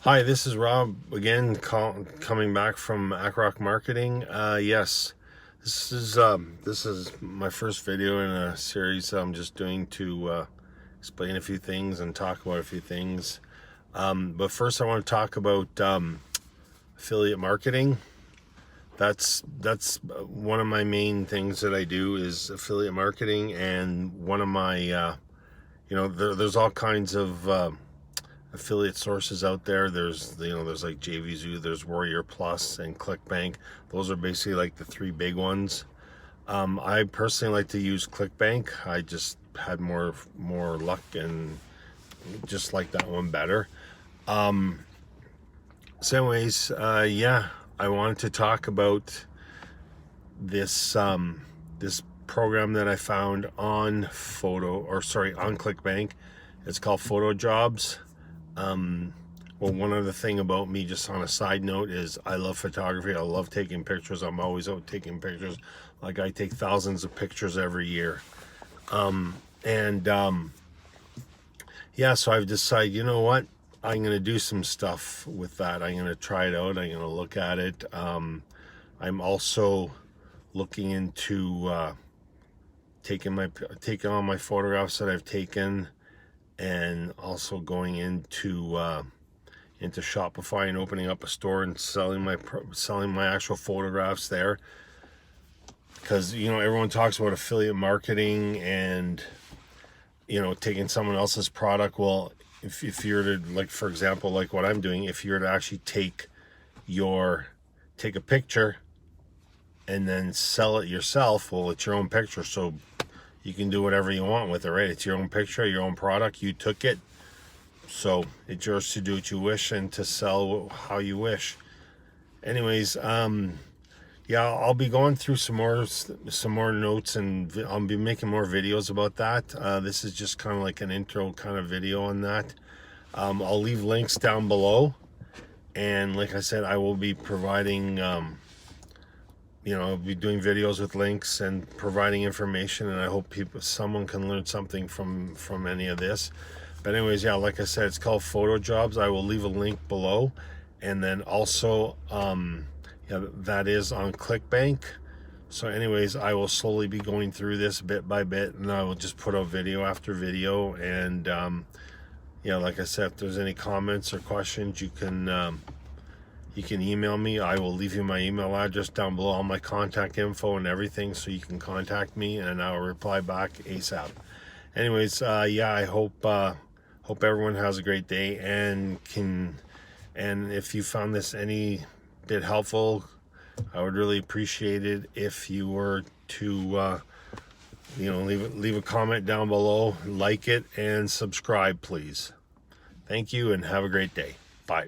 Hi, this is Rob again, coming back from Akrock Marketing. Yes, this is my first video in a series I'm just doing to explain a few things and talk about a few things. But first, I want to talk about affiliate marketing. That's one of my main things that I do is affiliate marketing, and one of my there's all kinds of affiliate sources out there. There's like JVZoo, there's Warrior Plus, and ClickBank. Those are basically like the three big ones. I personally like to use ClickBank. I just had more luck and just like that one better. So anyways, yeah, I wanted to talk about this this program that I found on on ClickBank. It's called Photojobz. Well, one other thing about me, just on a side note, is I love photography. I love taking pictures. I'm always out taking pictures. Like, I take thousands of pictures every year. And yeah, so I've decided, you know what? I'm going to do some stuff with that. I'm going to try it out. I'm going to look at it. I'm also looking into taking all my photographs that I've taken, and also going into Shopify and opening up a store and selling my actual photographs there. Because everyone talks about affiliate marketing and taking someone else's product. Well, if you're to, like, for example, like what I'm doing, if you're to actually take a picture and then sell it yourself, well, it's your own picture, so you can do whatever you want with it, right? It's your own picture, your own product. You took it, so it's yours to do what you wish and to sell how you wish. Anyways, yeah, I'll be going through some more notes, and I'll be making more videos about that. This is just kind of like an intro kind of video on that. I'll leave links down below, and like I said, I will be providing I'll be doing videos with links and providing information, and I hope someone can learn something from any of this. But anyways, yeah, like I said, it's called Photojobz. I will leave a link below, and then also yeah, that is on ClickBank. So anyways, I will slowly be going through this bit by bit, and I will just put out video after video. And yeah, like I said, if there's any comments or questions, you can email me. I will leave you my email address down below, all my contact info and everything, so you can contact me, and I'll reply back ASAP. Anyways, yeah, I hope everyone has a great day, and if you found this any bit helpful, I would really appreciate it if you were to leave a comment down below, like it, and subscribe, please. Thank you, and have a great day. Bye.